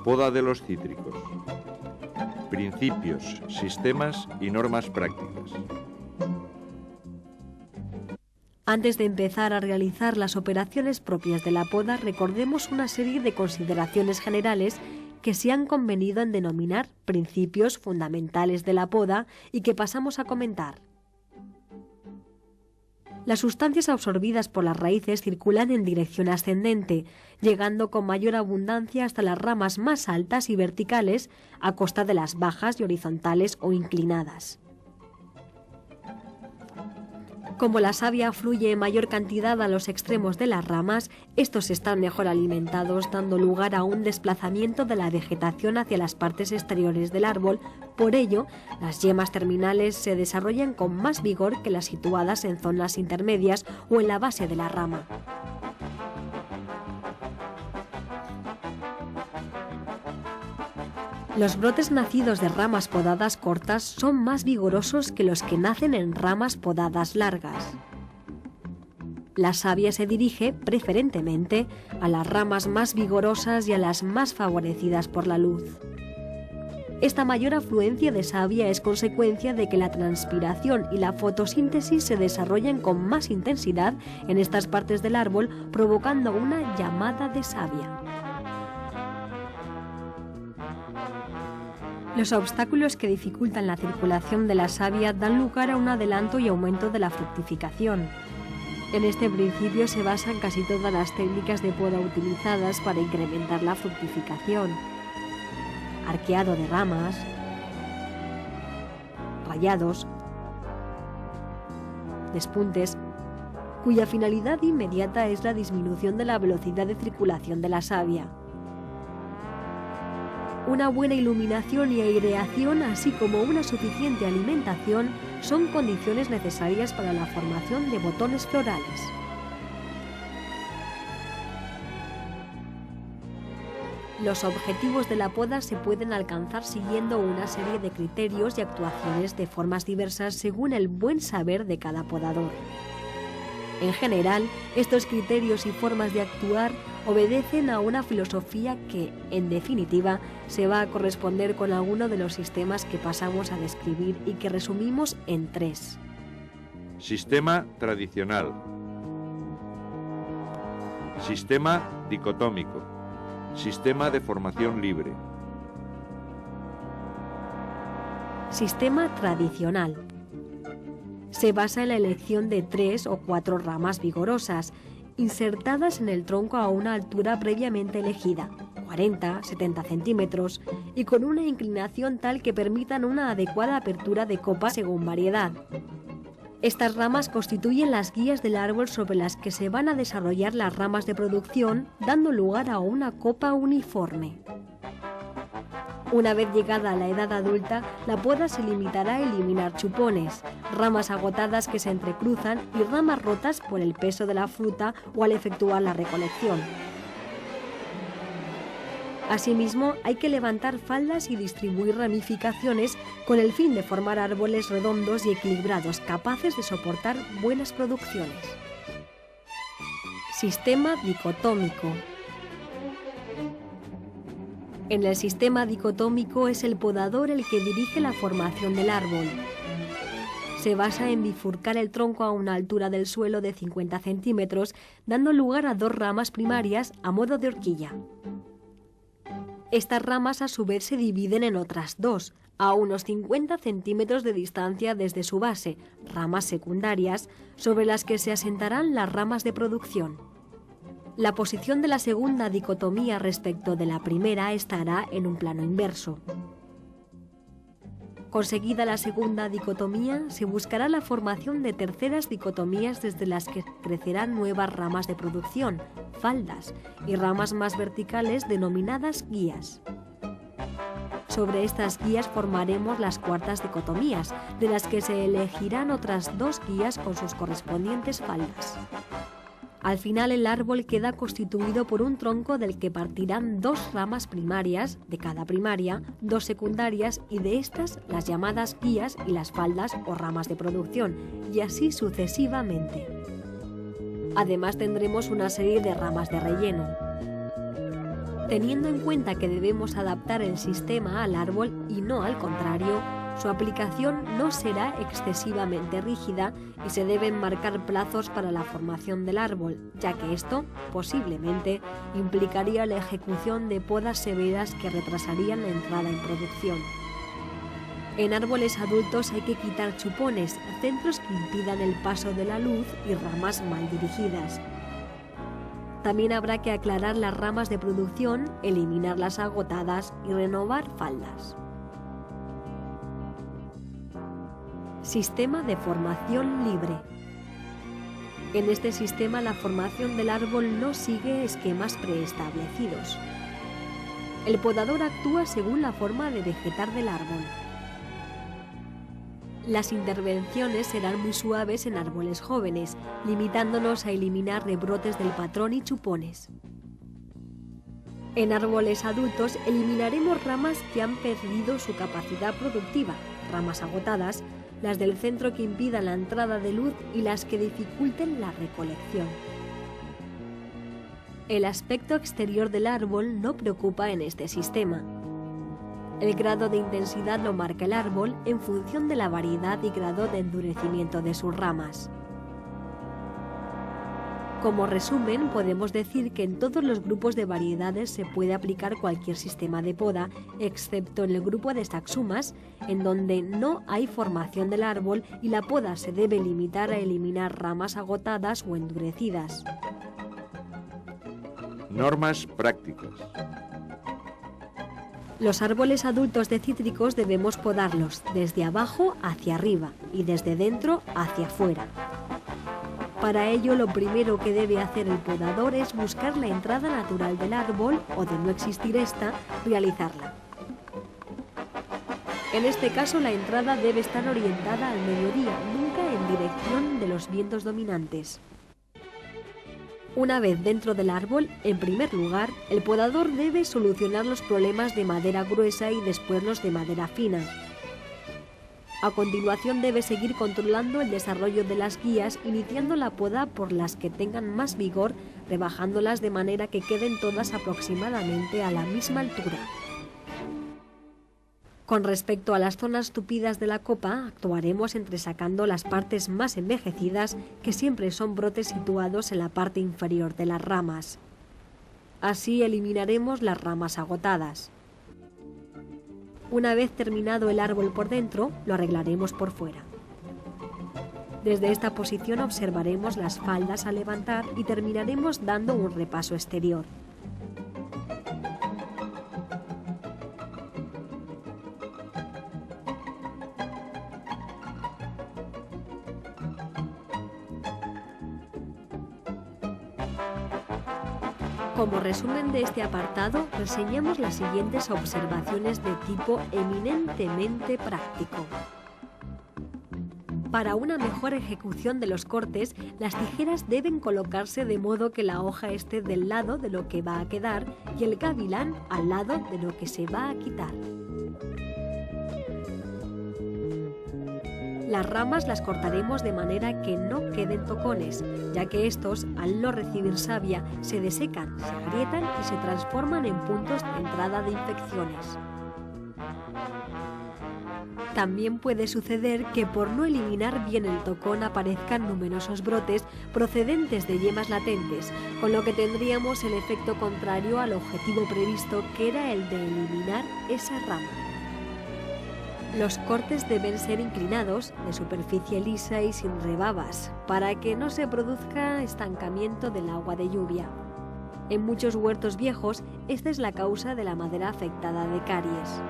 Poda de los cítricos. Principios, sistemas y normas prácticas. Antes de empezar a realizar las operaciones propias de la poda, recordemos una serie de consideraciones generales que se han convenido en denominar principios fundamentales de la poda y que pasamos a comentar. Las sustancias absorbidas por las raíces circulan en dirección ascendente, llegando con mayor abundancia hasta las ramas más altas y verticales, a costa de las bajas y horizontales o inclinadas. Como la savia fluye en mayor cantidad a los extremos de las ramas, estos están mejor alimentados, dando lugar a un desplazamiento de la vegetación hacia las partes exteriores del árbol. Por ello, las yemas terminales se desarrollan con más vigor que las situadas en zonas intermedias o en la base de la rama. Los brotes nacidos de ramas podadas cortas son más vigorosos que los que nacen en ramas podadas largas. La savia se dirige preferentemente a las ramas más vigorosas y a las más favorecidas por la luz. Esta mayor afluencia de savia es consecuencia de que la transpiración y la fotosíntesis se desarrollan con más intensidad en estas partes del árbol, provocando una llamada de savia. Los obstáculos que dificultan la circulación de la savia dan lugar a un adelanto y aumento de la fructificación. En este principio se basan casi todas las técnicas de poda utilizadas para incrementar la fructificación. Arqueado de ramas, rayados, despuntes, cuya finalidad inmediata es la disminución de la velocidad de circulación de la savia. Una buena iluminación y aireación, así como una suficiente alimentación, son condiciones necesarias para la formación de botones florales. Los objetivos de la poda se pueden alcanzar siguiendo una serie de criterios y actuaciones de formas diversas según el buen saber de cada podador. En general, estos criterios y formas de actuar obedecen a una filosofía que, en definitiva, se va a corresponder con alguno de los sistemas que pasamos a describir y que resumimos en 3. Sistema tradicional. Sistema dicotómico. Sistema de formación libre. Sistema tradicional. Se basa en la elección de 3 o 4 ramas vigorosas, insertadas en el tronco a una altura previamente elegida, 40-70 centímetros, y con una inclinación tal que permitan una adecuada apertura de copa según variedad. Estas ramas constituyen las guías del árbol sobre las que se van a desarrollar las ramas de producción, dando lugar a una copa uniforme. Una vez llegada a la edad adulta, la poda se limitará a eliminar chupones, ramas agotadas que se entrecruzan y ramas rotas por el peso de la fruta o al efectuar la recolección. Asimismo, hay que levantar faldas y distribuir ramificaciones con el fin de formar árboles redondos y equilibrados capaces de soportar buenas producciones. Sistema dicotómico. En el sistema dicotómico es el podador el que dirige la formación del árbol. Se basa en bifurcar el tronco a una altura del suelo de 50 centímetros, dando lugar a 2 ramas primarias a modo de horquilla. Estas ramas a su vez se dividen en otras 2, a unos 50 centímetros de distancia desde su base, ramas secundarias, sobre las que se asentarán las ramas de producción. La posición de la segunda dicotomía respecto de la primera estará en un plano inverso. Conseguida la segunda dicotomía, se buscará la formación de terceras dicotomías desde las que crecerán nuevas ramas de producción, faldas y ramas más verticales denominadas guías. Sobre estas guías formaremos las cuartas dicotomías, de las que se elegirán otras 2 guías con sus correspondientes faldas. Al final el árbol queda constituido por un tronco del que partirán 2 ramas primarias, de cada primaria, 2 secundarias y de estas las llamadas guías y las faldas o ramas de producción, y así sucesivamente. Además tendremos una serie de ramas de relleno. Teniendo en cuenta que debemos adaptar el sistema al árbol y no al contrario, su aplicación no será excesivamente rígida y se deben marcar plazos para la formación del árbol, ya que esto, posiblemente, implicaría la ejecución de podas severas que retrasarían la entrada en producción. En árboles adultos hay que quitar chupones, centros que impidan el paso de la luz y ramas mal dirigidas. También habrá que aclarar las ramas de producción, eliminar las agotadas y renovar faldas. Sistema de formación libre. En este sistema la formación del árbol no sigue esquemas preestablecidos. El podador actúa según la forma de vegetar del árbol. Las intervenciones serán muy suaves en árboles jóvenes, limitándonos a eliminar rebrotes del patrón y chupones. En árboles adultos eliminaremos ramas que han perdido su capacidad productiva, ramas agotadas, las del centro que impidan la entrada de luz y las que dificulten la recolección. El aspecto exterior del árbol no preocupa en este sistema. El grado de intensidad lo marca el árbol en función de la variedad y grado de endurecimiento de sus ramas. Como resumen, podemos decir que en todos los grupos de variedades se puede aplicar cualquier sistema de poda, excepto en el grupo de Saxumas, en donde no hay formación del árbol y la poda se debe limitar a eliminar ramas agotadas o endurecidas. Normas prácticas. Los árboles adultos de cítricos debemos podarlos desde abajo hacia arriba y desde dentro hacia afuera. Para ello, lo primero que debe hacer el podador es buscar la entrada natural del árbol o, de no existir esta, realizarla. En este caso, la entrada debe estar orientada al mediodía, nunca en dirección de los vientos dominantes. Una vez dentro del árbol, en primer lugar, el podador debe solucionar los problemas de madera gruesa y después los de madera fina. A continuación debe seguir controlando el desarrollo de las guías, iniciando la poda por las que tengan más vigor, rebajándolas de manera que queden todas aproximadamente a la misma altura. Con respecto a las zonas tupidas de la copa, actuaremos entresacando las partes más envejecidas, que siempre son brotes situados en la parte inferior de las ramas. Así eliminaremos las ramas agotadas. Una vez terminado el árbol por dentro, lo arreglaremos por fuera. Desde esta posición observaremos las faldas a levantar y terminaremos dando un repaso exterior. Como resumen de este apartado, reseñamos las siguientes observaciones de tipo eminentemente práctico. Para una mejor ejecución de los cortes, las tijeras deben colocarse de modo que la hoja esté del lado de lo que va a quedar y el gavilán al lado de lo que se va a quitar. Las ramas las cortaremos de manera que no queden tocones, ya que estos, al no recibir savia, se desecan, se agrietan y se transforman en puntos de entrada de infecciones. También puede suceder que por no eliminar bien el tocón aparezcan numerosos brotes procedentes de yemas latentes, con lo que tendríamos el efecto contrario al objetivo previsto, que era el de eliminar esa rama. Los cortes deben ser inclinados, de superficie lisa y sin rebabas, para que no se produzca estancamiento del agua de lluvia. En muchos huertos viejos, esta es la causa de la madera afectada de caries.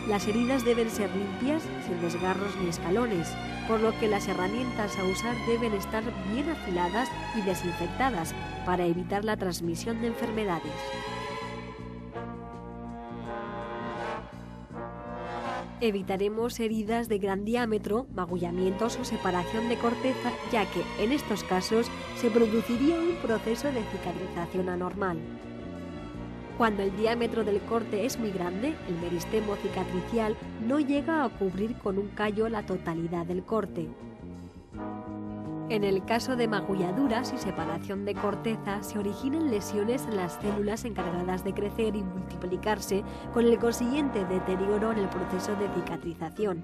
Las heridas deben ser limpias, sin desgarros ni escalones, por lo que las herramientas a usar deben estar bien afiladas y desinfectadas para evitar la transmisión de enfermedades. Evitaremos heridas de gran diámetro, magullamientos o separación de corteza, ya que en estos casos se produciría un proceso de cicatrización anormal. Cuando el diámetro del corte es muy grande, el meristemo cicatricial no llega a cubrir con un callo la totalidad del corte. En el caso de magulladuras y separación de corteza, se originan lesiones en las células encargadas de crecer y multiplicarse, con el consiguiente deterioro en el proceso de cicatrización.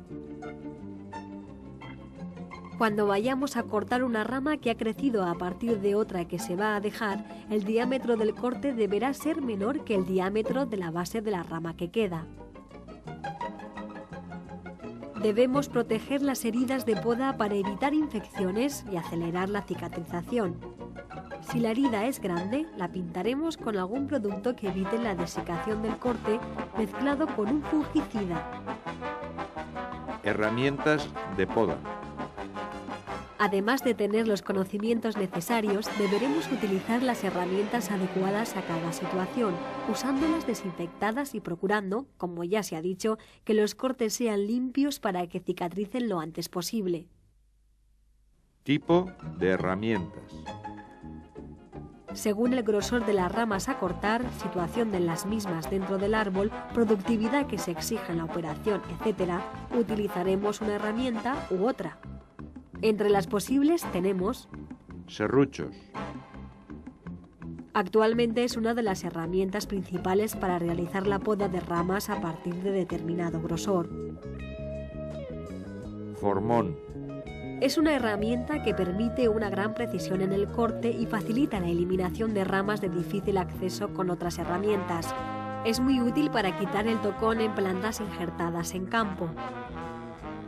Cuando vayamos a cortar una rama que ha crecido a partir de otra que se va a dejar, el diámetro del corte deberá ser menor que el diámetro de la base de la rama que queda. Debemos proteger las heridas de poda para evitar infecciones y acelerar la cicatrización. Si la herida es grande, la pintaremos con algún producto que evite la desecación del corte mezclado con un fungicida. Herramientas de poda. Además de tener los conocimientos necesarios, deberemos utilizar las herramientas adecuadas a cada situación, usándolas desinfectadas y procurando, como ya se ha dicho, que los cortes sean limpios para que cicatricen lo antes posible. Tipo de herramientas. Según el grosor de las ramas a cortar, situación de las mismas dentro del árbol, productividad que se exija en la operación, etc., utilizaremos una herramienta u otra. Entre las posibles tenemos serruchos. Actualmente es una de las herramientas principales para realizar la poda de ramas a partir de determinado grosor. Formón. Es una herramienta que permite una gran precisión en el corte y facilita la eliminación de ramas de difícil acceso con otras herramientas. Es muy útil para quitar el tocón en plantas injertadas en campo.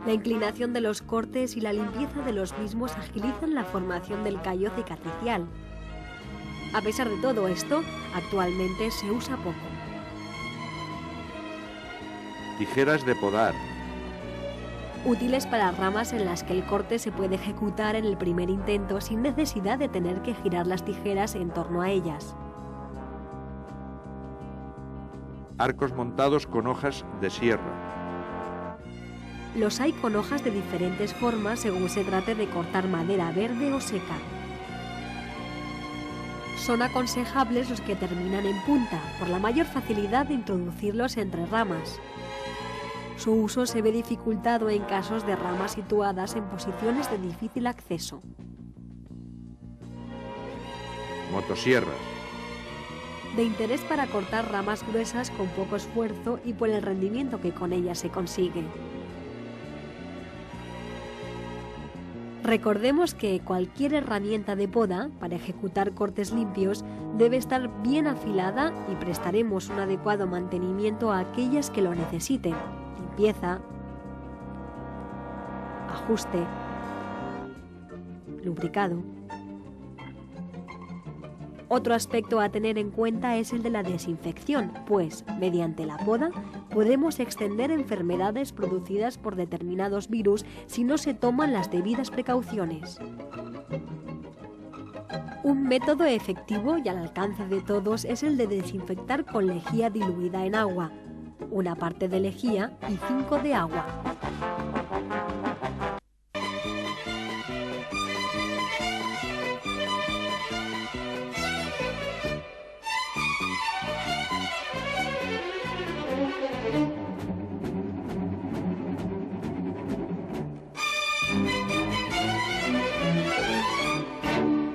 La inclinación de los cortes y la limpieza de los mismos agilizan la formación del callo cicatricial. A pesar de todo esto, actualmente se usa poco. Tijeras de podar. Útiles para ramas en las que el corte se puede ejecutar en el primer intento sin necesidad de tener que girar las tijeras en torno a ellas. Arcos montados con hojas de sierra. Los hay con hojas de diferentes formas según se trate de cortar madera verde o seca. Son aconsejables los que terminan en punta, por la mayor facilidad de introducirlos entre ramas. Su uso se ve dificultado en casos de ramas situadas en posiciones de difícil acceso. Motosierras. De interés para cortar ramas gruesas con poco esfuerzo y por el rendimiento que con ellas se consigue. Recordemos que cualquier herramienta de poda para ejecutar cortes limpios debe estar bien afilada y prestaremos un adecuado mantenimiento a aquellas que lo necesiten. Limpieza, ajuste, lubricado. Otro aspecto a tener en cuenta es el de la desinfección, pues, mediante la poda, podemos extender enfermedades producidas por determinados virus si no se toman las debidas precauciones. Un método efectivo y al alcance de todos es el de desinfectar con lejía diluida en agua, 1 parte de lejía y 5 de agua.